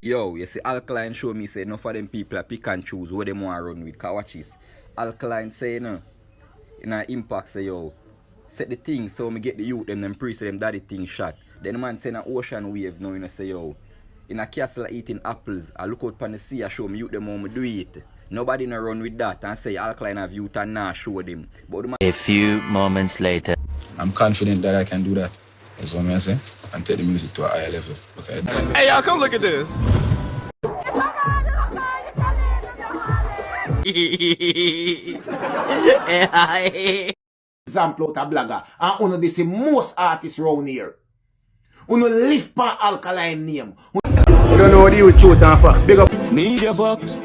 Yo, you see, Alkaline show me say enough of them people are pick and choose where they want to run with. Cause watch this. Alkaline say, in our impact say, yo, set the thing so me get the youth them pre say them daddy thing shot. Then the man say in an ocean wave now, say, yo, in a castle eating apples, I look out pan the sea, I show me youth them how me do it. Nobody no run with that and say Alkaline have youth and nah show them. But a few moments later. I'm confident that I can do that. That's what I say. And take the music to a higher level. Okay. Hey y'all, come look at this. Example out a blogger. And uno this is most artists round here. Uno live pan Alkaline name. You don't know what you truth and facts. Big up. Media Fox.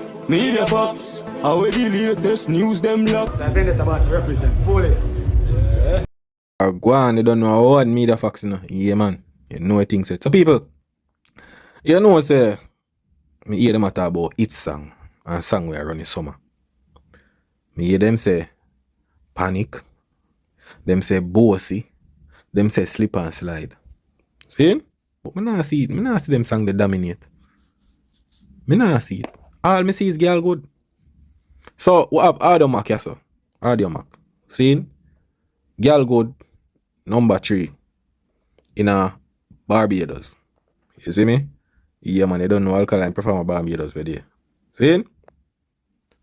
How the latest news them lock. So I think that about to represent fully. Go on, you don't know what media facts, you know. Yeah, man. You know what things said. So people, you know say, me hear them talk about hit song and song we are running summer. Me hear them say Panic, them say Bossy, them say Slip and Slide. See? But me not see it. Me not see them song they dominate. Me not see it. All me see is Gyal good. So what have Audio Mac, yes sir? Audio Mac. See? Gyal good, number 3 in a Barbados. You see me? Yeah man, you don't know Alkaline perform a Barbados with you. See?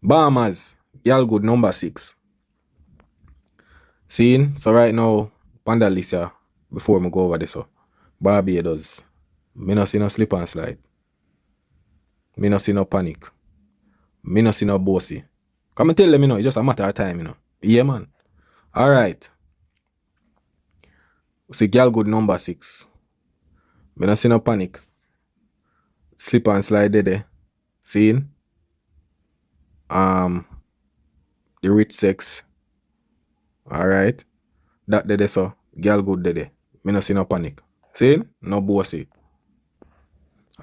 Bahamas, Gyal good, number 6. See? So right now, Panda Lisa, before me go over this, so Barbados, me no see no Slip and Slide. Me no see no Panic. Me no see no Bossy. Come and tell them, you know, it's just a matter of time, you know. Yeah man. Alright. See Gyal good, number 6. Me no see no Panic. Slip and Slide there. Seeing? The Rich Sex. Alright. That there so. Gyal good there. Me no see no Panic. Seeing? No Bossy.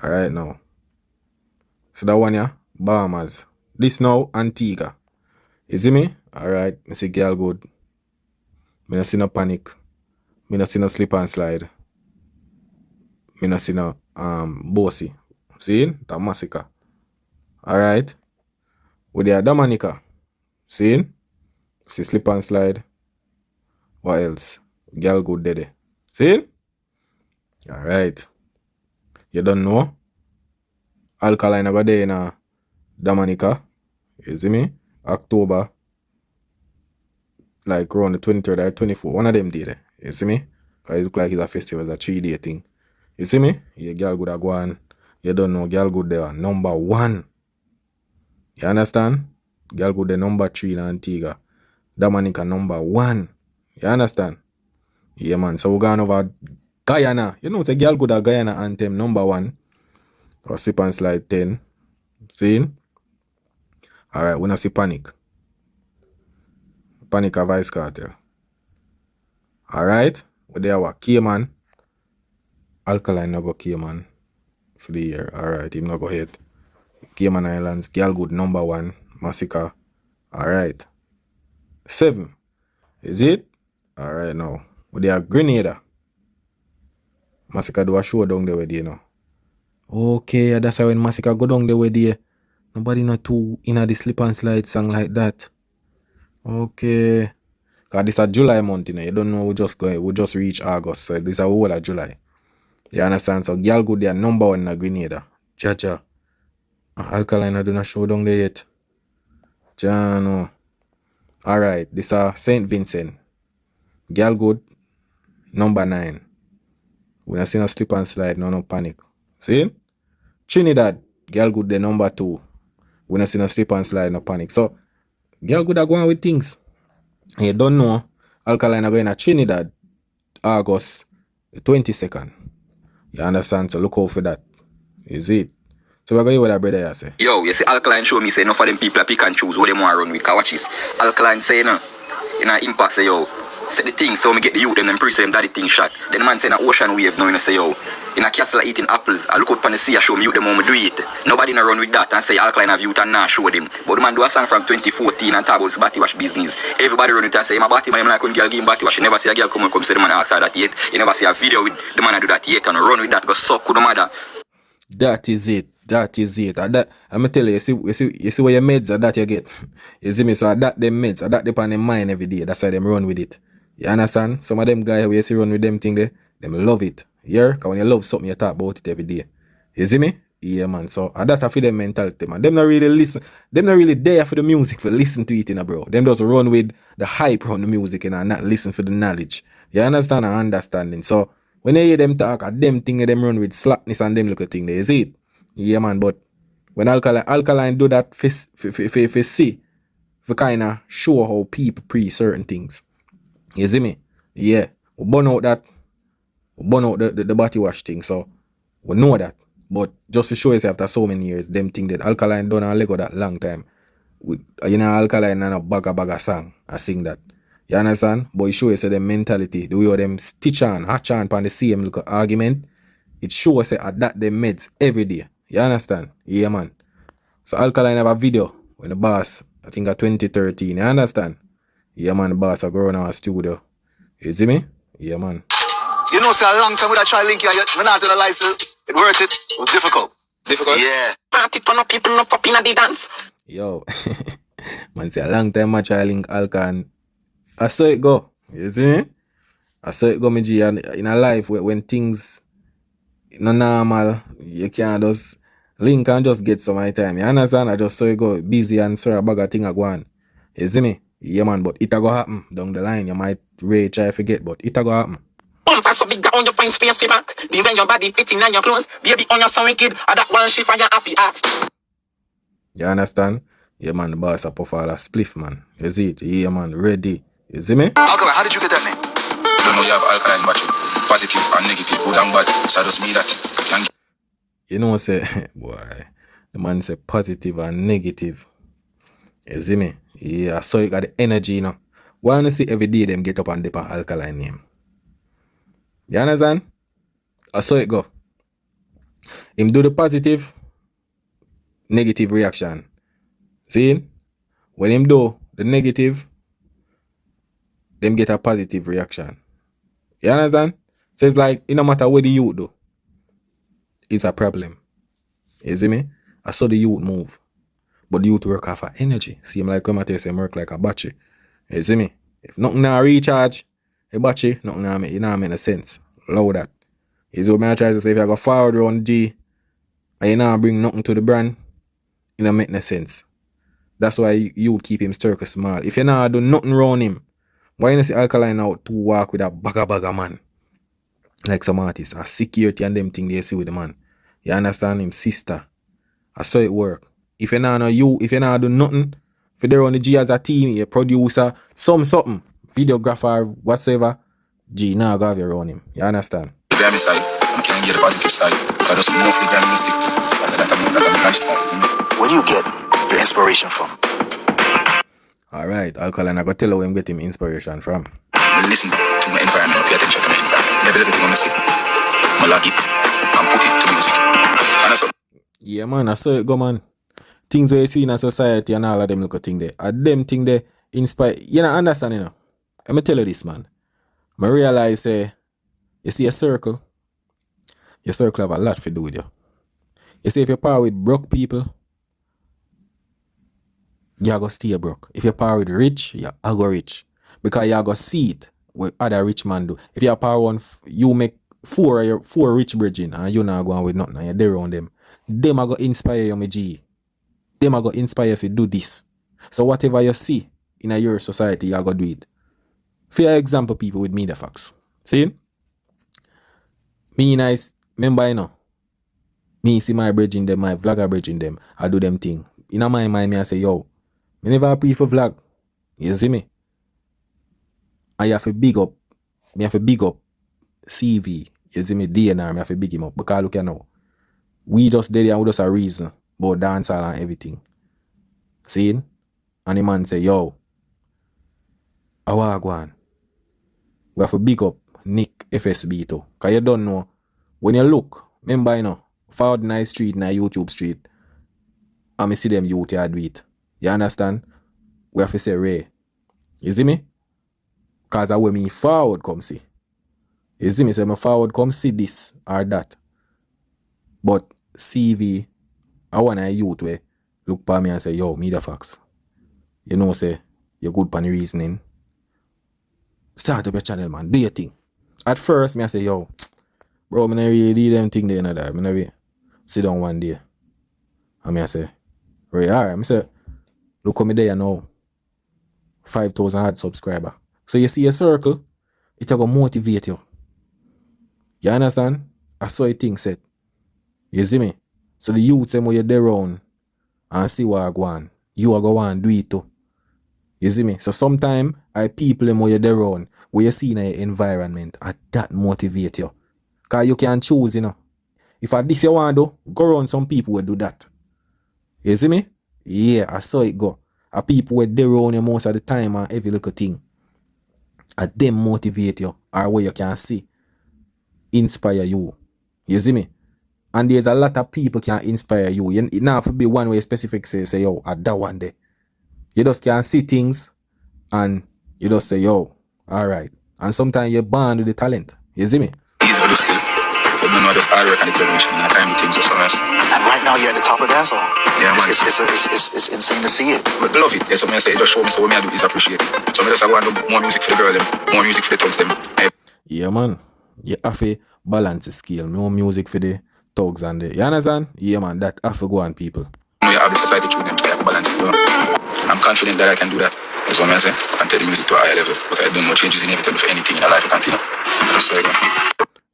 Alright now. So that one yeah, Bahamas. This now Antigua. You see me? Alright. Me see Gyal good. Me no see no Panic. Me no see no Slip and Slide. Me no see no Bossy. See? That Massacre. Alright. With the Dominica. See? See Slip and Slide. What else? Gyal good there. See? Alright. You don't know? Alkaline over there in Dominica. You see me? October. Like around the 23rd or 24th. One of them did it. You see me? Because it look like it's a festival. It's a 3-day thing. You see me? Yeah, Gyal good a go on. You don't know. Gyal good there. Number 1. You understand? Gyal good there number 3 in Antigua. Dominica number 1. You understand? Yeah, man. So we're going over Guyana. You know, say Gyal good a Guyana anthem number 1. Or Slip and Slide 10. See? Alright, we not see Panic. Panic a Vice Cartel. Alright? We there what? Cayman. Alkaline no go Cayman for the year. Alright, him no go hit. Cayman Islands. Gyal good number 1. Massacre. Alright. 7. Is it? Alright now. We there Grenada. Massacre do a show down there with you know. Okay, that's how when Massacre go down the way there. Nobody not too in the Slip and Slide song like that. Okay. Cause this is July month, you know. You don't know we just go. We just reach August. So this is a whole of July. You understand? So Gyal good there number 1 in Grenada. Jaja. Alkaline I do not show down there yet. Jano. Alright, this is St. Vincent. Gyal good number 9. We not see no Slip and Slide, no Panic. See? Trinidad, Gyal good the number 2. We not see no Slip and Slide, no Panic. So, Gyal good are going with things. And you don't know, Alkaline are going to Trinidad, August 22nd. You understand? So look out for that. Is it? So we're going to hear what that brother here say. Yo, you see Alkaline show me say enough of them people pick and choose where they want to run with. Cause watch this. Alkaline say in a impact say yo, set the thing so me get the youth them pre them daddy thing shot. Then the man say in a ocean wave now, you know, say yo, in a castle eating apples, I look up on the sea, I show me youth them how me do it. Nobody no run with that and say Alkaline have youth and nah show them. But the man do a song from 2014 and talk about his body wash business. Everybody run it and say, my body man, like when girl give him body wash. You never see a girl come say the man ask her that yet. You never see a video with the man do that yet and run with that, go suck with the mother. That is it. That is it. And that, I'm tell you, you see where your meds are that you get. You see me, so that them meds, that they on them mind every day. That's why them run with it. You understand? Some of them guys where you see run with them thing there, them love it. Yeah? Because when you love something, you talk about it every day. You see me? Yeah, man. So that's for them mentality, man. Them not really listen. Them not really there for the music, for listen to it, you know, bro. Them just run with the hype on the music, you know, and not listen for the knowledge. You understand and understanding. So when you hear them talk, them thing them run with slackness and them look at thing there. You see it? Yeah, man. But when Alkaline do that for see, for kind of show how people pre certain things. You see me? Yeah. We burn out the body wash thing. So we know that. But just to show yourself after so many years, them think that Alkaline done a Lego that long time. You know, Alkaline and a bag song. I sing that. You understand? But it shows you the mentality, the way them stitch on, hatch on the same look argument. It shows you that them meds every day. You understand? Yeah, man. So Alkaline have a video when the boss, I think at 2013. You understand? Yeah, man, the boss are growing our studio. You see me? Yeah, man. You know, say a long time with a try link here, you're not gonna lie, sir. It worth it. It was difficult. Difficult? Yeah. People no popping at the dance. Yo. Man, say a long time I try link Alka and I saw it go. You see me? I saw it go, me G. And in a life when things not normal, you can't just link and just get some my time. You understand? I just saw it go busy and saw a bag of thing a go on. You see me? Yeah, man, but it a go happen down the line. You might rage, try forget, but it a go happen. Pass so big on your point space for back. The way your body fitting on your clothes. Baby on your so wicked. Or that one shift for your happy ass. You understand? Yeah, man, the boss a puff all a spliff, man. You see it? Yeah, man, ready. You see me? Alkaline, how did you get that name? You don't know you have Alkaline battery. Positive and negative, good and bad. So just me that. You know what say, boy, the man say positive and negative. You see me? Yeah, so you got the energy, you know. Why don't you see every day them get up and dip an Alkaline name? You understand? I saw it go. Him do the positive, negative reaction. See? When him do the negative, them get a positive reaction. You understand? So it's like, it no matter what the youth do, it's a problem. You see me? I saw the youth move. But the youth work off of energy. See him like when I tell you, work like a battery. You see me? If nothing now recharge a battery, nothing now make no sense. Allow that. You see what I try to say? If you go forward around G and you now bring nothing to the brand, it don't make no sense. That's why you keep him circle small. If you now do nothing around him, why you see Alkaline out to walk with a bagger man? Like some artists, a security and them thing they see with the man. You understand him, sister. I saw it work. If you now do nothing, if you're on the G as a team, a producer, something, videographer, whatsoever, G now go have you around him. You understand? The Grammy side, I can't get the positive side. I just mostly Grammy music. That's a lifestyle, isn't it? Where do you get your inspiration from? Alright, Alkaline, I got to tell you where I'm getting inspiration from. Listen to my environment, pay attention to my environment. Never everything I say. I log it and put it to music. And that's all. Yeah, man, I saw it go, man. Things where you see in a society and all of them look at thing there. And them thing they inspire. You know, understand, you know. Let me tell you this, man. I realize, you see a circle. Your circle have a lot to do with you. You see, if you're power with broke people, you're going to stay broke. If you're power with rich, you're going to go rich. Because you're going to see it what other rich man do. If you're power one, you make four rich bridging and you're not going with nothing and you're there around them. Them are going to inspire you, my G. Them are going to inspire you if you do this. So whatever you see in your society, you're going to do it. For example, people with media facts. See? Me nice, remember, you know, me see my bridging them, my vlogger bridging them, I do them thing. In my mind, me I say, yo, me never pre for vlog. You see me? I have to big up. Me have to big up CV. You see me? DNR, me have to big him up. Because look at now. We just did it and we just a reason about dancehall and everything. See? And the man say, yo, I want to go on. we have to big up Nick FSB too. Cause you don't know, when you look, remember you know, forward nice street, na YouTube street, and me see them youth here do it. You understand? We have to say Ray. You see me? Cause I when me forward come see. You see me say me forward come see this or that. But CV, I want a youth where look for me and say, yo, me the facts. You know say, you're good pan the reasoning. Start up your channel, man. Do your thing. At first, me I say, yo, bro, me not really do them thing there, you know that. Me never sit down one day. And me I say, right, alright. Me say, look how me there now. 5,000 odd subscriber. So you see a circle, it's gonna motivate you. You understand? I saw a thing set. You see me? So the youth say when you're there around and see what I go on, you are going to do it too. You see me? So sometimes I people them when you're there around, where you see in your environment, and that motivate you. Because you can choose, you know. If I this you want to do, go around some people will do that. You see me? Yeah, I saw it go. A people were there around you most of the time and every little thing. And them motivate you, or where you can see, inspire you. You see me? And there's a lot of people can inspire you. It not have to be one way specific say yo, at that one day. You just can see things and you just say, yo, alright. And sometimes you're born with the talent. You see me? Easy to do still. So you know, just hard work and determination and time with things or something else. And right now you're at the top of dancehall. Yeah, man. It's insane to see it. But love it. Yeah, so I say, it just show me so what I do is appreciate it. So I just want to do more music for the girl, them, more music for the thugs, them. Yeah, man. You have to balance the scale. More music for the thugs and the... You understand? Yeah, man. That have to go on, people. You know, you have the society through them, so you have to balance it. You know? I'm confident that I can do that. That's what I say. And take the music to a higher level. But I don't know changes inevitable for anything in your life to continue. That's so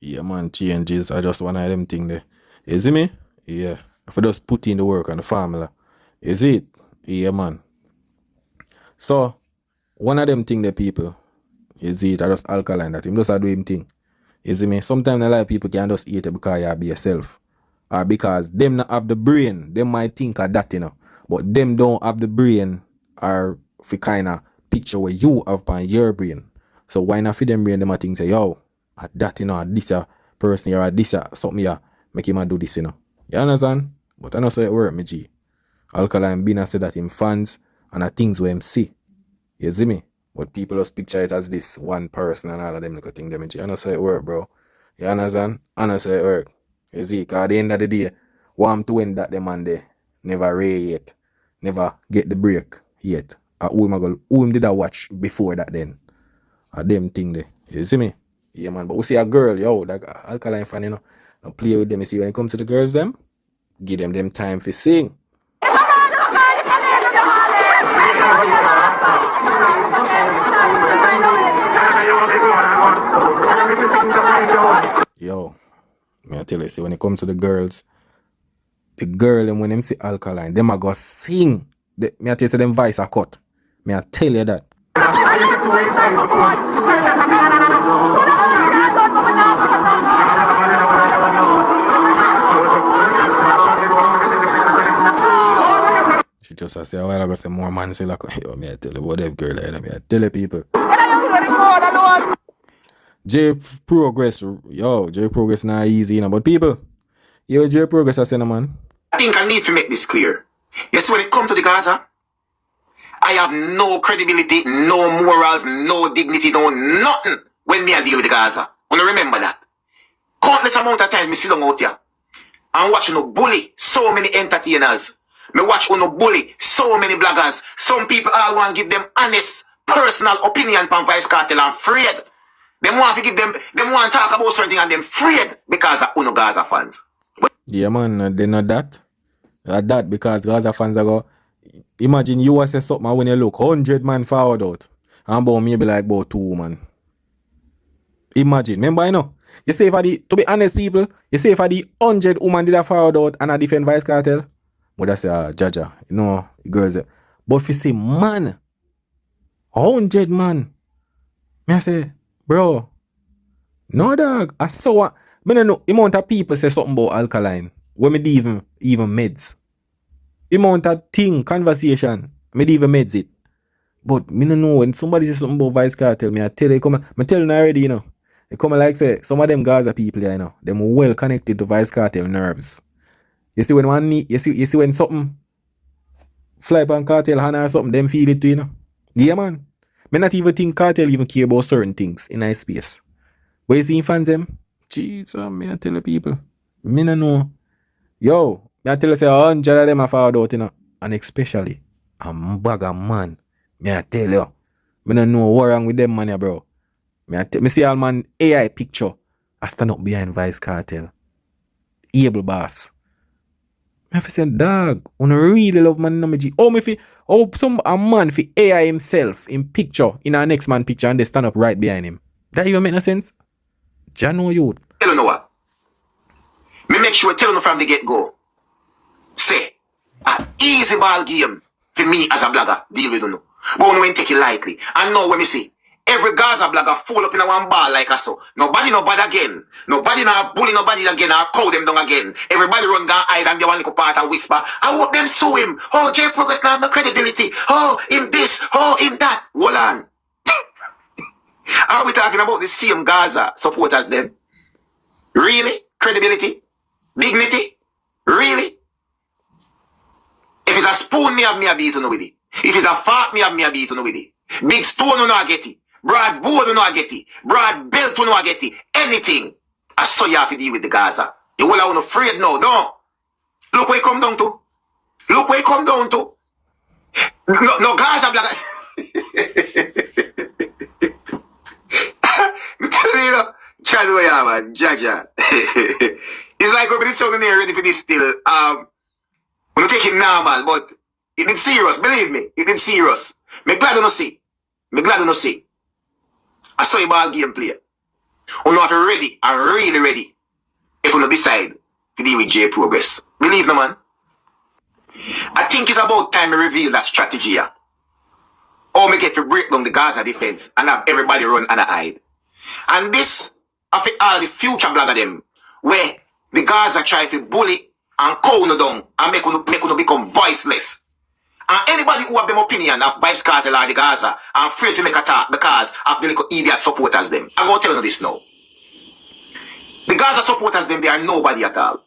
yeah, man. Changes are just one of them things there. You see me? Yeah. If I just put in the work and the formula. You see it? Yeah, man. So, one of them thing the people, you see it, I just Alkaline that him just do him thing. You see me? Sometimes a lot of people can just eat it because you be yourself. Or because them not have the brain. Them might think of that, you know. But them don't have the brain or for kind of picture where you have on your brain. So why not for them brain them a think say, yo, at that, you know, at this person or at this something here, make him do this, you know. You understand? But I know so it work, me G. Alkaline been and said that him fans and the things where him see. You see me? But people just picture it as this one person and all of them little thing them, G. I know so it work, bro. You understand? I know so it work. You see, because at the end of the day, want to win that them man there never ray yet. Never get the break yet. Who him did I watch before that then? Them thing there. You see me? Yeah, man. But we see a girl, yo, that Alkaline fan, you know, and play with them. You see, when it comes to the girls, them, give them time for sing. Yo, may I tell you, see, when it comes to the girls, the girl, and when them see Alkaline, them a go sing. May I tell you, them voice are cut. May I tell you that. She just say, well, I go say more man say like, yo, may I tell you about that girl like that, may I tell you people. J Progress, yo, J Progress not easy, you know, but people, yo, J Progress I say, no, man. I think I need to make this clear. You see, when it comes to the Gaza, I have no credibility, no morals, no dignity, no nothing when me I deal with the Gaza. Wanna remember that. Countless amount of times me sit down out here and watch no bully so many entertainers. Me watch no bully so many bloggers. Some people all want to give them honest, personal opinion on Vice Cartel and afraid. Them want to give them want to talk about something and them afraid because of Uno Gaza fans. Yeah, man, they not that. That because Gaza fans are go. Imagine you was say something when you look 100 man forward out. And about maybe like about 2 man. Imagine. Remember, you know? You say for the, to be honest people, you say for the 100 woman did a forward out and a defend Vice Cartel. But that's Jaja. You know, girls. But if you say man, 100 man. Me I say, bro, no dog. I saw I don't know the amount of people say something about Alkaline. When me even meds. The amount of thing, conversation, me even meds it. But me no know when somebody says something about Vice Cartel, me I tell you, I tell you already, you know. They come like say, some of them Gaza people there, you know, them well connected to Vice Cartel nerves. You see when one need, you see when something fly upon cartel hand or something, them feel it too, you know. Yeah, man. Me not even think cartel even care about certain things in his space. But you see fans them? Jesus, me I tell the people. Me no know. Yo, me I tell you say 100 of them are forward out, you know. And especially a bag of man. Me I tell you. Me no know what wrong with them man, yeah, bro. Me see all man AI picture. I stand up behind Vice Cartel. Able boss. Me have to say, dog, when I really love man in G. Some a man fi AI himself in picture in our next man picture and they stand up right behind him. That even make no sense? Jano youth. Tell you know what? Me make sure tell you from the get-go. Say, a easy ball game for me as a blogger, deal with you. But when take it lightly. And now when me see, every Gaza blogger fall up in a one ball like us so. Nobody no bad again. Nobody no bully nobody again or call them down again. Everybody run down hide and they want to part and whisper. I hope them sue him. Oh, J Progress now have no credibility. Oh, in this. Oh, in that. Hold on. Are we talking about the same Gaza supporters then? Really? Credibility? Dignity? Really? If it's a spoon, me have me a beat on with it. If it's a fork, me have me a beat on with it. Big stone, no get it. Broad board, no get it. Broad belt, no get it. Anything. I saw you have to deal with the Gaza. You will have no afraid now, don't. Look where you come down to. Look where you come down to. No Gaza black. Me tell you, Chadwaya, man, Jaja. It's like we're sounding here ready for this still. We don't take it normal, but it is serious, believe me. It is serious. Me glad to not see. Me glad to not see. I saw you ball game play. You know if you're ready, and really ready. If you don't decide to deal with J Progress. Believe me, man. I think it's about time to reveal that strategy here. Or me get to break down the Gaza defense and have everybody run and hide. And this affect all the future blogger them where the Gaza try to bully and cow no down and make you become voiceless. And anybody who have them opinion of Vice Cartel or the Gaza are afraid to make a talk because of the little idiot supporters them. I'm going to tell you this now. The Gaza supporters them, they are nobody at all.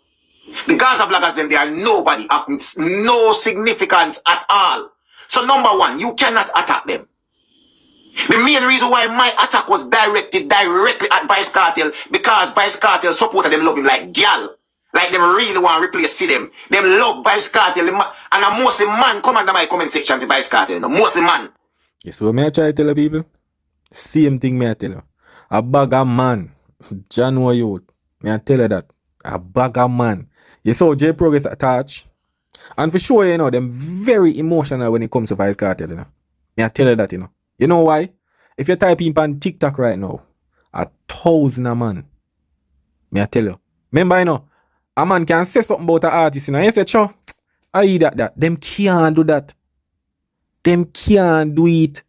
The Gaza bloggers them, they are nobody of no significance at all. So number one, you cannot attack them. The main reason why my attack was directed directly at Vice Cartel because Vice Cartel supported them love him like Gyal. Like them really want to replace them. Them love Vice Cartel. And a mostly man come under my comment section to Vice Cartel. Mostly man. Yes, what me I try to tell the people? Same thing me I tell you. A bag of man. January youth. Me I tell you that. A bag of man. You saw J Progress attached. And for sure, you know, them very emotional when it comes to Vice Cartel, you know. Me I tell you that, you know. You know why? If you type in on TikTok right now, 1,000 a man. Me I tell you. Remember, you know, a man can say something about an artist, you know. You say, sure, I hear that. Them can't do that. Them can't do it.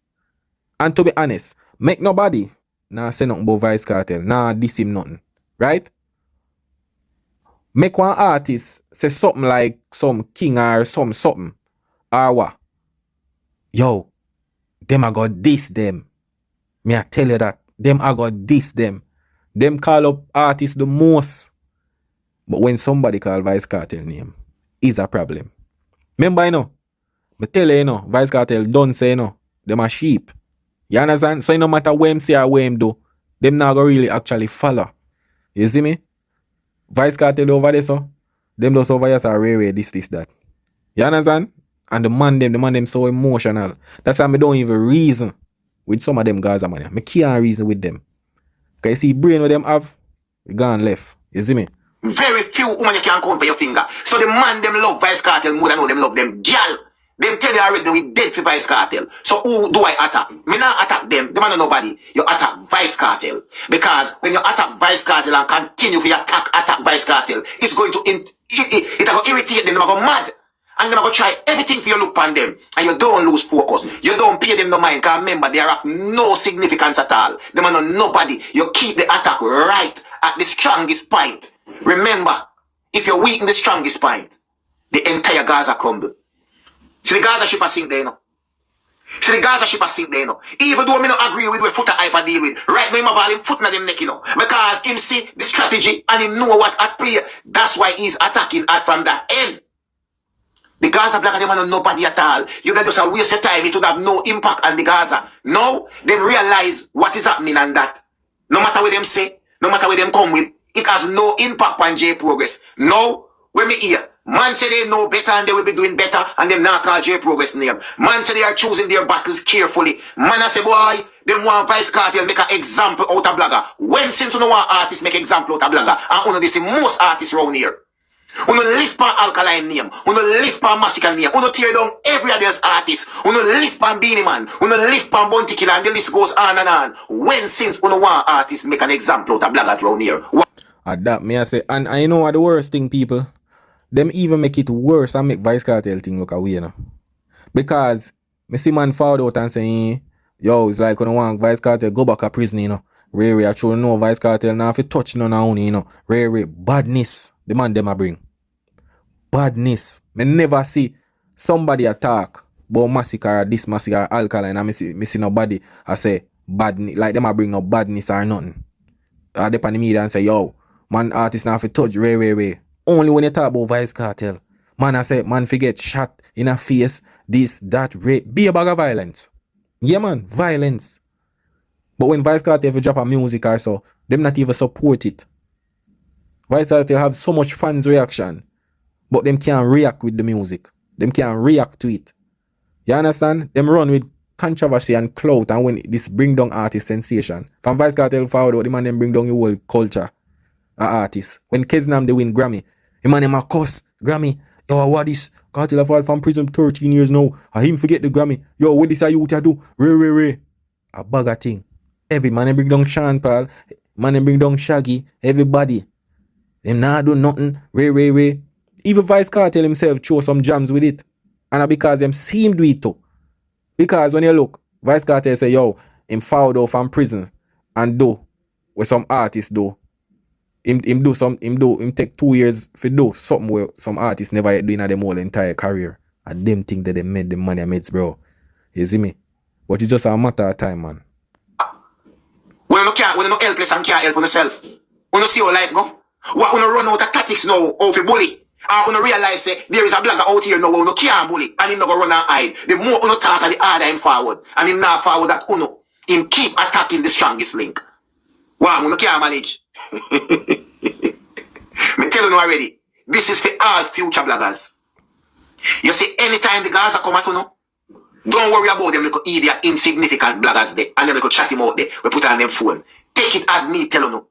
And to be honest, make nobody say nothing about Vice Cartel. Diss him nothing. Right? Make one artist say something like some king or something. Or what? Yo, them I got diss them. Me I tell you that. Them I got diss them. Them call up artists the most. But when somebody call Vice Cartel name, is a problem. Remember, you know, I tell you, you know, Vice Cartel don't say, you know, them are sheep. You understand? So no matter what him say or what him do, them not gonna really actually follow. You see me? Vice Cartel over there, so them those over here are rare, this, that. You understand? And the man them so emotional. That's why I don't even reason with some of them Gaza man. I can't reason with them. Because you see brain what them have, we gone left. You see me? Very few women you can count by your finger. So the man them love Vice Cartel more than how them love them Gyal. Them tell you already we dead for Vice Cartel. So who do I attack? Me not attack them. Them are nobody. You attack Vice Cartel. Because when you attack Vice Cartel and continue to attack Vice Cartel, it's going to it going to irritate them. They're going to go mad. And they're going to try everything for you look on them. And you don't lose focus. You don't pay them no mind. Because remember, they are of no significance at all. Them are nobody. You keep the attack right at the strongest point. Remember, if you're weak in the strongest point, the entire Gaza crumble. See the Gaza ship are sink there, you know. See, the Gaza ship has sink there, you know. Even though I don't agree with what Foota hype deal with, right now him have all him foot in them neck, you know. Because him see the strategy and him know what at play. That's why he's attacking at from that end. The Gaza black and them are nobody at all. You can just waste your time, it would have no impact on the Gaza. Now, they realize what is happening and that. No matter what them say, no matter what them come with, it has no impact on J Progress. Now, when me hear, man say they know better and they will be doing better and them not call J Progress name. Man say they are choosing their battles carefully. Man I say, boy, them want Vice Cartel make an example out of blogger. When since you know want artists make example out of blogger, and one of this most artists around here. Uno lift pan Alkaline name, uno lift pan Massacre name, uno tear down every other artist, uno lift pan Beanie Man, uno lift pan Bounty Killer, and the list goes on and on. When since uno want artists make an example out of bloggers around here? At that, me I say, and I know what the worst thing, people. Them even make it worse and make Vice Cartel thing look away, you know. Because me see man found out and saying, yo, it's like when I want Vice Cartel go back to prison, you know. Ray, I sure know Vice Cartel now if you touch none of you know. Ray, badness, the man them a bring. Badness. Me never see somebody attack about massacre, this massacre, Alkaline, and me see nobody I say badness, like them a bring no badness or nothing. I dep on the media and say, yo, man artist now if you touch Ray. Only when you talk about Vice Cartel. Man I say, man forget shot in a face, this, that, rape. Be a bag of violence. Yeah man, violence. But when Vice Cartel if you drop a music or so, them not even support it. Vice Cartel have so much fans reaction, but them can't react with the music. Them can't react to it. You understand? Them run with controversy and clout, and when this bring down artist sensation. From Vice Cartel forward, what the man them bring down the whole culture. Artists. When Keznam they win Grammy, the man them a cuss Grammy. Yo, what this? Cartel have fall from prison 13 years now. I him forget the Grammy. Yo, what this are you what you do? Ray. A bag of thing. Every man them bring down Sean Paul. Man them bring down Shaggy. Everybody. Them nah do nothing. Ray. Even Vice Cartel himself chose some jams with it. And because them see him do it too. Because when you look, Vice Cartel say, yo, him fouled off from prison and do with some artists do. Him take 2 years for do something where some artists never yet do in their whole entire career. And them think that they made the money mates, bro. You see me? But it's just a matter of time, man. When you no helpless and can't help yourself. When you see your life go, what when you run out of tactics now of a bully. And when you realize there is a blogger out here now who you can't bully and him not go run and hide. The more you talk, the harder him forward. And him not forward that uno. Him keep attacking the strongest link. Wow, you can't manage. Me tell you already, this is for all future bloggers. You see, anytime the Gaza come at you, don't worry about them little idiot, insignificant bloggers there. And them little chat him out there. We put on them phone. Take it as me tell you.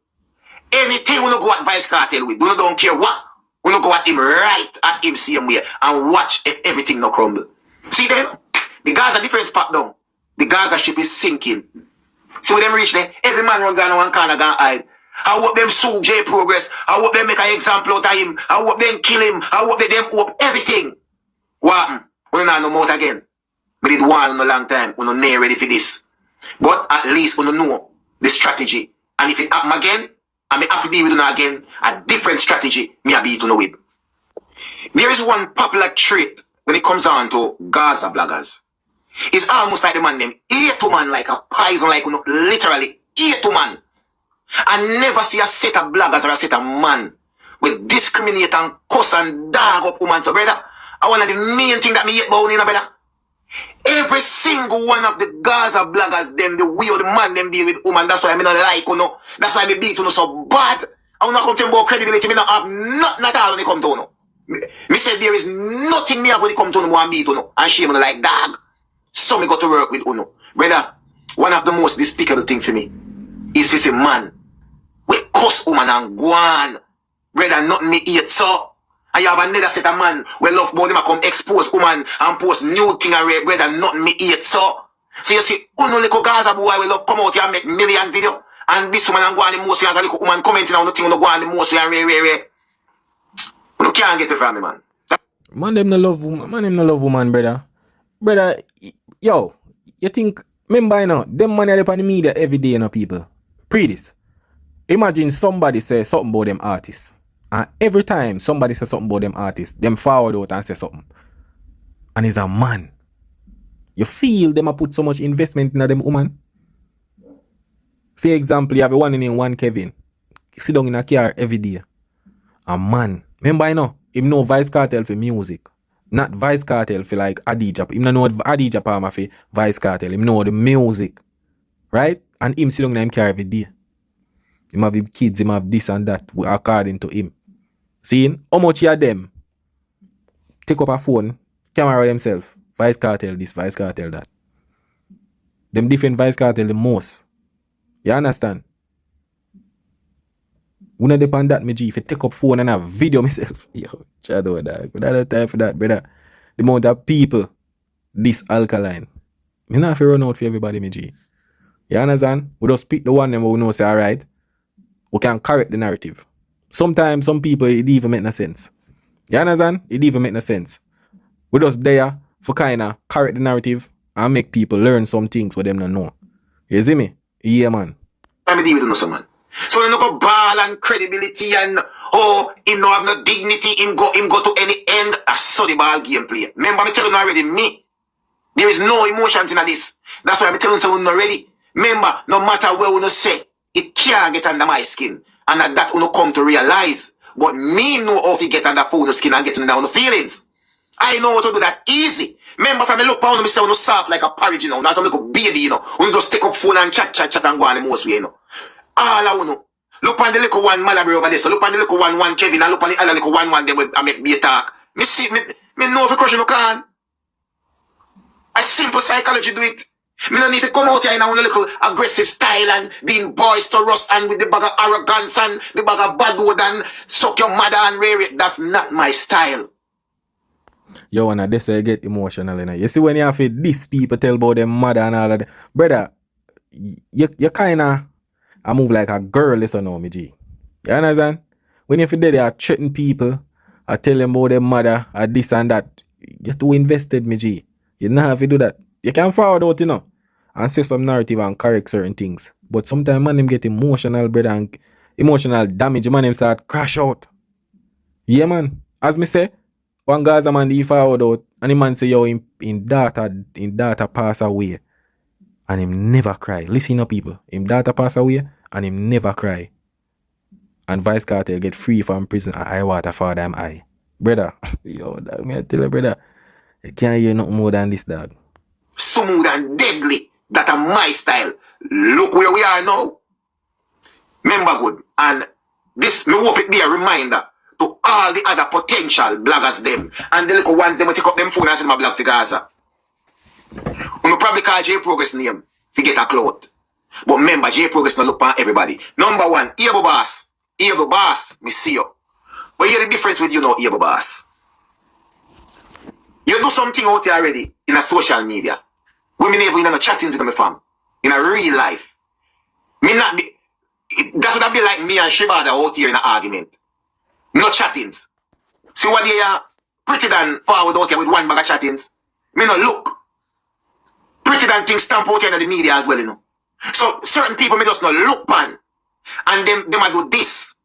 Anything we no go at Vice Cartel with, we don't care what. We no go at him right at him same way and watch if everything no crumble. See them? The Gaza difference pack down. The Gaza ship is sinking. So when them reach there, every man run down one corner gonna hide. I hope them sue J Progress. I hope them make an example out of him. I hope them kill him. I hope them hope everything. What happened? We not no more again. We did one in a long time. We not ready for this. But at least we know the strategy. And if it happen again, I may have to deal with it again. A different strategy, me I be to know it. There is one popular trait when it comes on to Gaza bloggers. It's almost like the man them eat to man like a poison, like literally eat to man. I never see a set of bloggers or a set of man with discriminate and cuss and dog up woman. So brother, I one of the main thing that me hate about you know, brother. Every single one of the Gaza bloggers, them the way the man them deal with woman. That's why I not like you know. That's why I beat you know so bad. I'm not come to about credibility. Me not have nothing at all when it come to you know. Me said there is nothing me have when it come to you know and beat you know. And she me like dog. So me got to work with you know. Brother, one of the most despicable thing for me is to say man. We cuss woman and go on. Brother, not me eat so. And you have another set of man we love about them come expose woman and post new thing and rape. Brother, not me eat so. So you see, uno little Gaza boy we love come out here and make million video. And this woman and go on the most and a little woman commenting on the thing, go on the most and rape. You can't get it from me, man. Man them no love woman. Man them no love woman, brother. Brother, yo, you think, remember you know, them man are up on the media every day, you know, people. Pre this. Imagine somebody say something about them artists. And every time somebody says something about them artists, them forward out and say something. And he's a man. You feel them a put so much investment in them woman? For example, you have a one in one Kevin. Sit down in a car every day. A man. Remember I know, him know Vice Cartel for music. Not Vice Cartel for like Adidja. Him know Adidja Palmer for Vice Cartel. Him know the music. Right? And him sit down in him car every day. Him have him kids, him have this and that according to him. Seeing how much of them take up a phone, camera themselves. Vice Cartel this, Vice Cartel that. Them different Vice Cartel the most. You understand? When I depend that, me G, if you take up phone and have video myself, yo, shadow dog. But I don't time for that, brother. The amount of people, this Alkaline. Me not have to run out for everybody, me G. You understand? We just pick the one them we know say, alright, we can correct the narrative. Sometimes some people, it even make no sense. You understand? It even make no sense. We just there for kind of correct the narrative and make people learn some things what them don't know. You see me? Yeah, man. I'm deal with no man. So you no go ball and credibility and him no have no dignity, him go to any end. I saw the ball game play. Remember me telling you already, me. There is no emotions in this. That's why I'm telling you already. Remember, no matter where we say, it can't get under my skin. And that we come to realize. But me know how to get under food skin and get under the feelings. I know how to do that easy. Remember, if I look down, I say, I'm soft like a porridge, you know. That's a little baby, you know. We just take up phone and chat and go on the most way, you know. All I know. Look on the little one Malabar over there. So look on the little one Kevin, and look on the other little one them I make me talk. Me see, me know if you crush you can. A simple psychology do it. Me don't need to come out here in a little aggressive style and being boisterous and with the bag of arrogance and the bag of bad word and suck your mother and rear it. That's not my style. Yo, and this I get emotional, you know. You see when you have to these people tell about their mother and all of that. Brother, you kinda I move like a girl, listen now, me G. You understand? When you feel there, they threaten people, I tell them about their mother, or this and that. You're too invested, me G. You don't have to do that. You can forward out, you know, and say some narrative and correct certain things. But sometimes man them get emotional, brother, and emotional damage, man them start crash out. Yeah, man. As me say, one Gaza man he forward out, and the man say, yo, in data pass away. And him never cry. Listen up, people. Him daughter pass away and him never cry. And Vice Cartel get free from prison and I water for them eye. Brother, yo, dog, me I tell you, brother, you can't hear nothing more than this, dog. Smooth and deadly. That are my style. Look where we are now. Remember good. And this, me hope it be a reminder to all the other potential bloggers them. And the little ones them will take up them phone and send my blog to Gaza. We probably call J Progress name to get a clout. But remember, J Progress no look for everybody. Number one, Ebo Boss. Ebo Boss, me see you. But here's the difference with you now, Ebo Boss. You do something out here already in a social media. Women never in a chatting to them fam. In a real life. Me not be that would be like me and Shibada out here in an argument. No chattings. See what they are pretty than forward out here with one bag of chattings. Me no look. Pretty than things stamp out here in the media as well, you know. So certain people may just not look pan. And them might do this.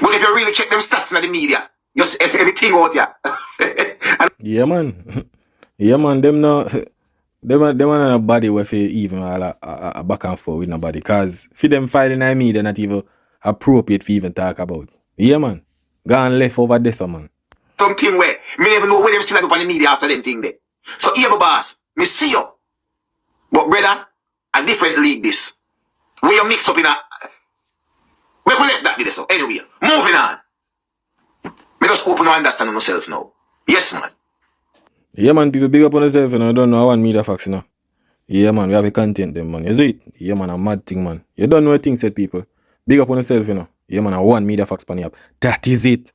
But if you really check them stats in the media, you see everything out here. Yeah, man. Yeah, man. Them are not a body with even a back and forth with nobody. Cause for them filing in media not even appropriate for even talk about. Yeah, man. Gone left over this, man. Something where me never know where them still up on the media after them thing there. So here, boss, me see you. But brother, a different league this. Where you mix up in a... We could left that be this so. Anyway, moving on. Me just open to understand on myself now. Yes, man. Yeah, man, people big up on yourself, and I don't know how one media facts, you know. Yeah, man, we have a content them, man. You see it? Yeah, man, a mad thing, man. You don't know a thing said, people. Big up on yourself, you know. Yeah, man, a one media facts pan up. That is it.